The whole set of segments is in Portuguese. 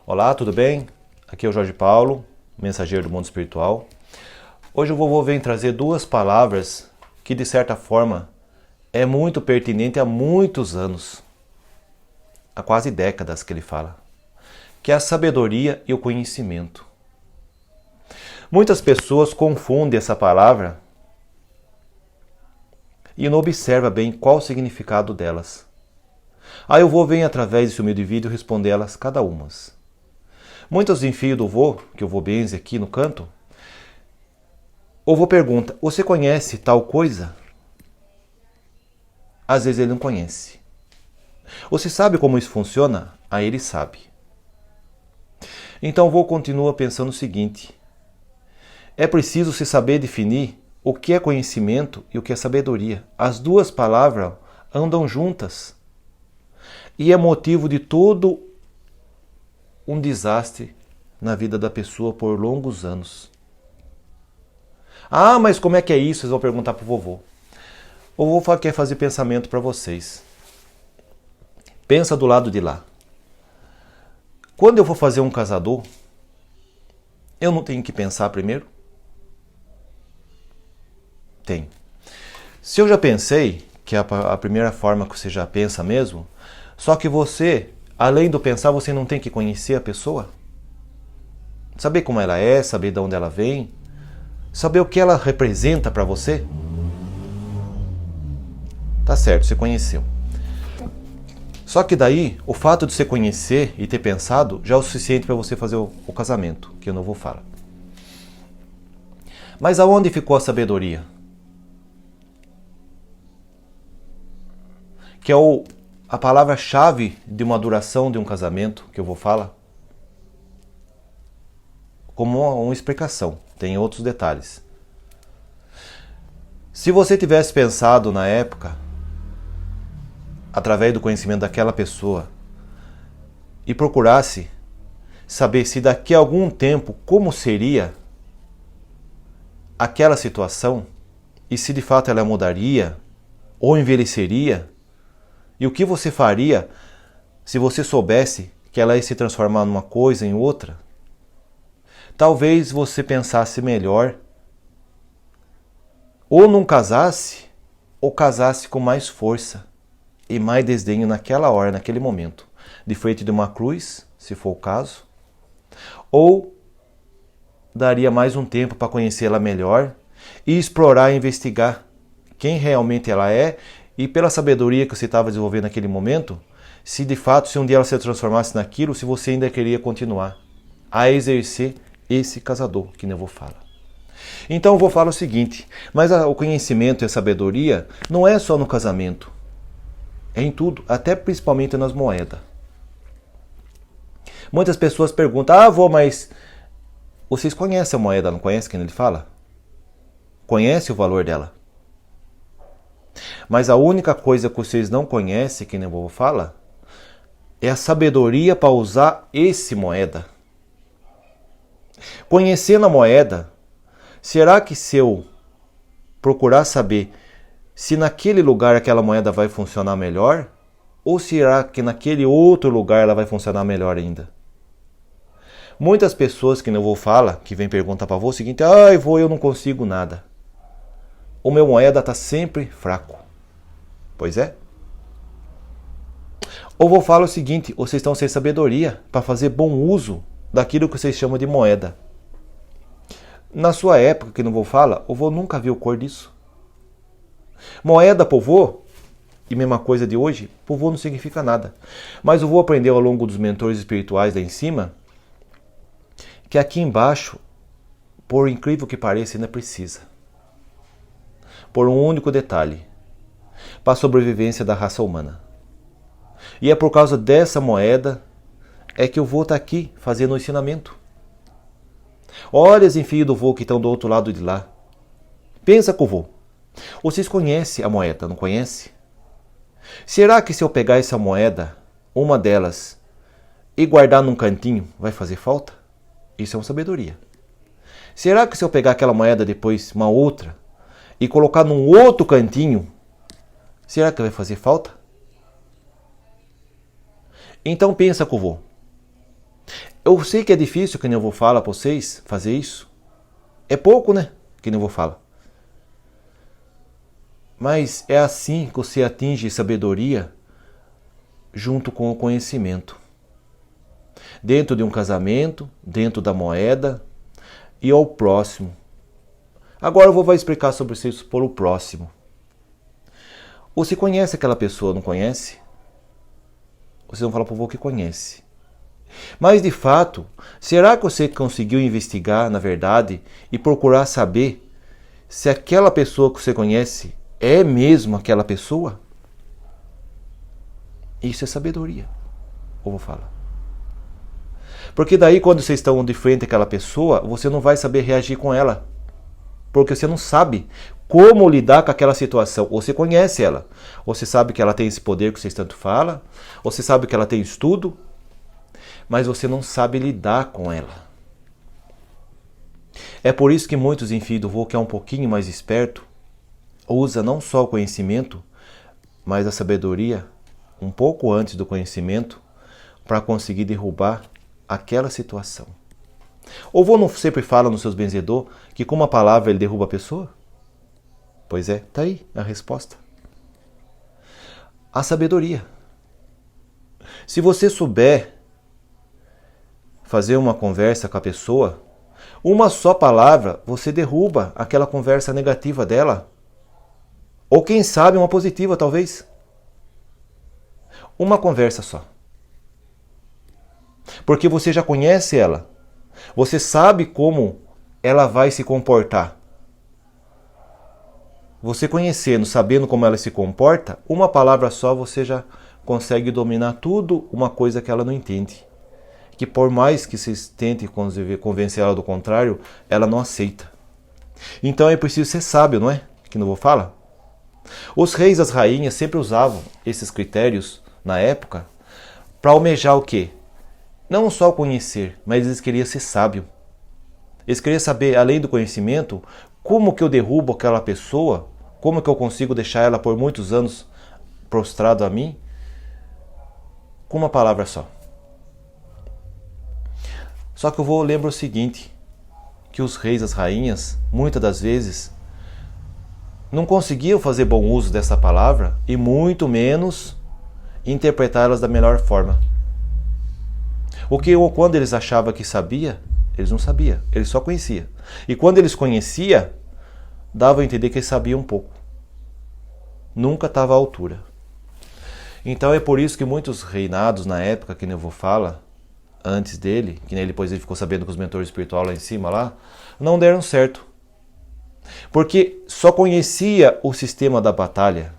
Olá, tudo bem? Aqui é o Jorge Paulo, mensageiro do mundo espiritual. Hoje o vovô vem trazer duas palavras que, de certa forma, é muito pertinente há muitos anos, há quase décadas que ele fala, que é a sabedoria e o conhecimento. Muitas pessoas confundem essa palavra e não observam bem qual o significado delas. Aí o vô vem, através desse humilde vídeo, responder elas cada uma. Muitos enfios do vô, que eu vou benze aqui no canto, o vô pergunta: você conhece tal coisa? Às vezes ele não conhece. Você sabe como isso funciona? Aí ele sabe. Então o vô continua pensando o seguinte: é preciso se saber definir o que é conhecimento e o que é sabedoria. As duas palavras andam juntas. E é motivo de todo um desastre na vida da pessoa por longos anos. Ah, mas como é que é isso? Vocês vão perguntar para o vovô. O vovô quer fazer pensamento para vocês. Pensa do lado de lá. Quando eu vou fazer um casador, eu não tenho que pensar primeiro? Tem. Se eu já pensei, que é a primeira forma que você já pensa mesmo, só que você, além do pensar, você não tem que conhecer a pessoa? Saber como ela é, saber de onde ela vem, saber o que ela representa para você? Tá certo, você conheceu. Só que daí, o fato de você conhecer e ter pensado já é o suficiente para você fazer o casamento, que eu não vou falar. Mas aonde ficou a sabedoria? Que é a palavra-chave de uma duração de um casamento, que eu vou falar, como uma explicação, tem outros detalhes. Se você tivesse pensado na época, através do conhecimento daquela pessoa, e procurasse saber se daqui a algum tempo como seria aquela situação, e se de fato ela mudaria ou envelheceria, e o que você faria se você soubesse que ela ia se transformar numa coisa em outra? Talvez você pensasse melhor, ou não casasse, ou casasse com mais força e mais desdenho naquela hora, naquele momento, de frente de uma cruz, se for o caso, ou daria mais um tempo para conhecê-la melhor e explorar e investigar quem realmente ela é, e pela sabedoria que você estava desenvolvendo naquele momento, se de fato, se um dia ela se transformasse naquilo, se você ainda queria continuar a exercer esse casador, que nem eu vou falar. Então eu vou falar o seguinte: mas o conhecimento e a sabedoria não é só no casamento, é em tudo, até principalmente nas moedas. Muitas pessoas perguntam: ah, vô, mas vocês conhecem a moeda, não conhecem quem ele fala? Conhece o valor dela? Mas a única coisa que vocês não conhecem, que nem o vovô fala, é a sabedoria para usar esse moeda. Conhecendo a moeda, será que se eu procurar saber se naquele lugar aquela moeda vai funcionar melhor, ou será que naquele outro lugar ela vai funcionar melhor ainda? Muitas pessoas, que nem o vovô fala, que vem perguntar para o seguinte: ai, vô, eu não consigo nada. O meu moeda está sempre fraco. Pois é. Ou vou falar o seguinte: vocês estão sem sabedoria para fazer bom uso daquilo que vocês chamam de moeda. Na sua época, que não vou falar, o vô nunca viu cor disso. Moeda pro vô, e mesma coisa de hoje, pro vô não significa nada. Mas o vô aprendeu ao longo dos mentores espirituais lá em cima, que aqui embaixo, por incrível que pareça, ainda precisa. Por um único detalhe: para a sobrevivência da raça humana. E é por causa dessa moeda é que o vô está aqui fazendo o ensinamento. Olha os enfios do vô que estão do outro lado de lá. Pensa com o vô. Vocês conhecem a moeda, não conhecem? Será que se eu pegar essa moeda, uma delas, e guardar num cantinho, vai fazer falta? Isso é uma sabedoria. Será que se eu pegar aquela moeda depois, uma outra, e colocar num outro cantinho, será que vai fazer falta? Então pensa com o vô. Eu sei que é difícil, que nem eu vou falar para vocês, fazer isso. É pouco, né? Que nem eu vou falar. Mas é assim que você atinge sabedoria junto com o conhecimento. Dentro de um casamento, dentro da moeda e ao próximo. Agora eu vou explicar sobre isso por o próximo. Você conhece aquela pessoa, não conhece? Vocês vão falar para o vô que conhece. Mas de fato, será que você conseguiu investigar na verdade e procurar saber se aquela pessoa que você conhece é mesmo aquela pessoa? Isso é sabedoria, eu vou falar. Porque daí quando vocês estão de frente àquela pessoa, você não vai saber reagir com ela. Porque você não sabe como lidar com aquela situação. Você conhece ela. Você sabe que ela tem esse poder que vocês tanto falam. Você sabe que ela tem estudo. Mas você não sabe lidar com ela. É por isso que muitos filhos do vô, que é um pouquinho mais esperto, usa não só o conhecimento, mas a sabedoria, um pouco antes do conhecimento, para conseguir derrubar aquela situação. O vô não sempre fala nos seus benzedor que com uma palavra ele derruba a pessoa? Pois é, tá aí a resposta. A sabedoria. Se você souber fazer uma conversa com a pessoa, uma só palavra você derruba aquela conversa negativa dela. Ou quem sabe uma positiva talvez. Uma conversa só. Porque você já conhece ela. Você sabe como ela vai se comportar. Você conhecendo, sabendo como ela se comporta, uma palavra só você já consegue dominar tudo, uma coisa que ela não entende. Que por mais que vocês tentem convencer ela do contrário, ela não aceita. Então é preciso ser sábio, não é? Que não vou falar. Os reis e as rainhas sempre usavam esses critérios na época para almejar o quê? Não só conhecer, mas eles queriam ser sábio. Eles queriam saber, além do conhecimento, como que eu derrubo aquela pessoa, como que eu consigo deixar ela por muitos anos prostrado a mim, com uma palavra só. Só que eu vou lembrar o seguinte, que os reis e as rainhas, muitas das vezes, não conseguiam fazer bom uso dessa palavra e muito menos interpretá-las da melhor forma. O que quando eles achavam que sabia, eles não sabiam, eles só conheciam. E quando eles conheciam, dava a entender que eles sabiam um pouco. Nunca estava à altura. Então é por isso que muitos reinados na época, que nem eu vou falar, antes dele, que nem depois ele ficou sabendo com os mentores espirituais lá em cima, lá, não deram certo. Porque só conhecia o sistema da batalha,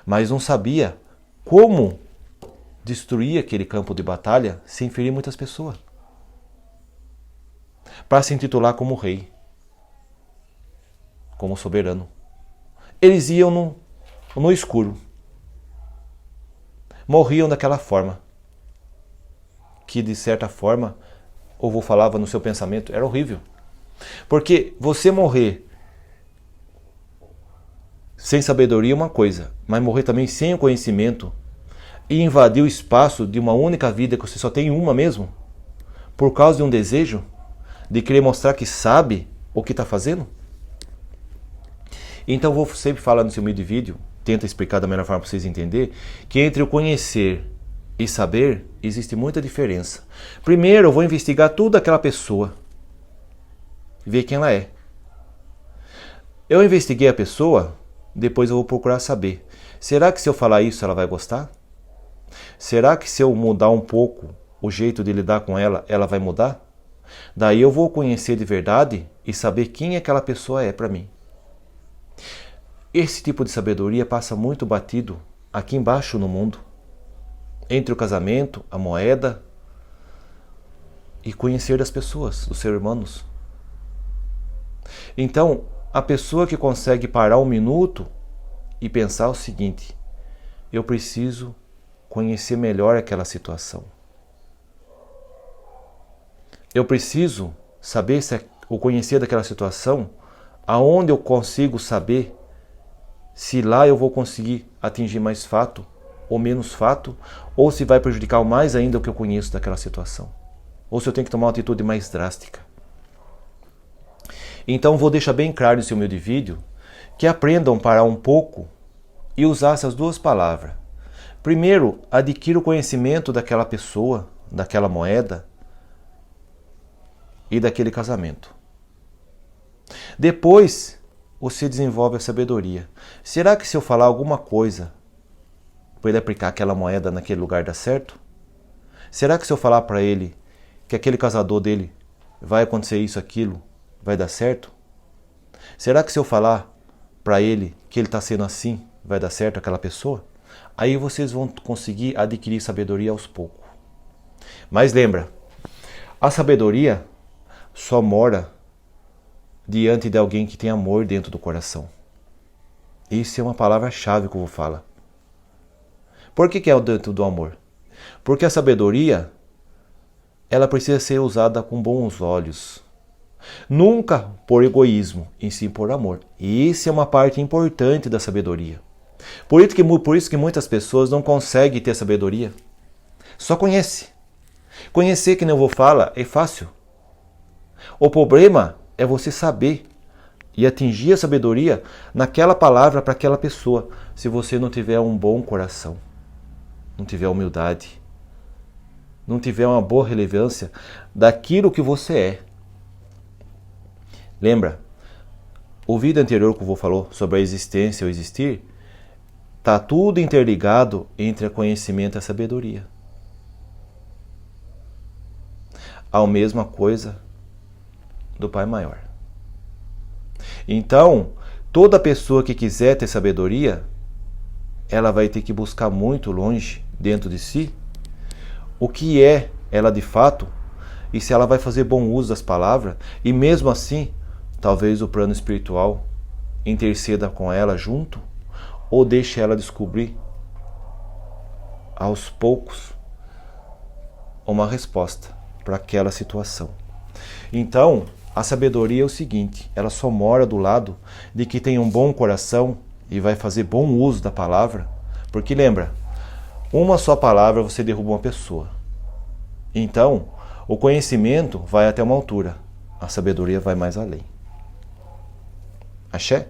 mas não sabia como destruir aquele campo de batalha sem ferir muitas pessoas. Para se intitular como rei, como soberano. Eles iam no escuro. Morriam daquela forma. Que de certa forma, ou vou falava no seu pensamento, era horrível. Porque você morrer sem sabedoria é uma coisa, mas morrer também sem o conhecimento e invadir o espaço de uma única vida que você só tem uma mesmo, por causa de um desejo de querer mostrar que sabe o que está fazendo? Então eu vou sempre falar no seu meio de vídeo, tenta explicar da melhor forma para vocês entenderem, que entre o conhecer e saber existe muita diferença. Primeiro eu vou investigar tudo daquela pessoa, ver quem ela é. Eu investiguei a pessoa, depois eu vou procurar saber. Será que se eu falar isso ela vai gostar? Será que se eu mudar um pouco o jeito de lidar com ela, ela vai mudar? Daí eu vou conhecer de verdade e saber quem aquela pessoa é para mim. Esse tipo de sabedoria passa muito batido aqui embaixo no mundo. Entre o casamento, a moeda e conhecer das pessoas, dos seres humanos. Então, a pessoa que consegue parar um minuto e pensar o seguinte: eu preciso conhecer melhor aquela situação. Eu preciso saber ou conhecer daquela situação, aonde eu consigo saber se lá eu vou conseguir atingir mais fato ou menos fato, ou se vai prejudicar mais ainda o que eu conheço daquela situação, ou se eu tenho que tomar uma atitude mais drástica. Então vou deixar bem claro nesse humilde vídeo que aprendam a parar um pouco e usar essas duas palavras. Primeiro, adquira o conhecimento daquela pessoa, daquela moeda e daquele casamento. Depois, você desenvolve a sabedoria. Será que se eu falar alguma coisa para ele aplicar aquela moeda naquele lugar dá certo? Será que se eu falar para ele que aquele casador dele vai acontecer isso, aquilo, vai dar certo? Será que se eu falar para ele que ele está sendo assim, vai dar certo aquela pessoa? Aí vocês vão conseguir adquirir sabedoria aos poucos. Mas lembra, a sabedoria só mora diante de alguém que tem amor dentro do coração. Isso é uma palavra-chave que eu vou falar. Por que é o dentro do amor? Porque a sabedoria, ela precisa ser usada com bons olhos. Nunca por egoísmo, e sim por amor. E isso é uma parte importante da sabedoria. Por isso que muitas pessoas não conseguem ter sabedoria. Só conhece. Conhecer, que nem eu vou falar, é fácil. O problema é você saber e atingir a sabedoria naquela palavra para aquela pessoa, se você não tiver um bom coração, não tiver humildade, não tiver uma boa relevância daquilo que você é. Lembra, o vídeo anterior que o vô falou sobre a existência e o existir, está tudo interligado entre o conhecimento e a sabedoria. A mesma coisa do Pai Maior. Então, toda pessoa que quiser ter sabedoria, ela vai ter que buscar muito longe dentro de si o que é ela de fato e se ela vai fazer bom uso das palavras, e mesmo assim, talvez o plano espiritual interceda com ela junto ou deixe ela descobrir aos poucos uma resposta para aquela situação. Então, a sabedoria é o seguinte, ela só mora do lado de que tem um bom coração e vai fazer bom uso da palavra, porque lembra, uma só palavra você derruba uma pessoa. Então, o conhecimento vai até uma altura, a sabedoria vai mais além. Axé?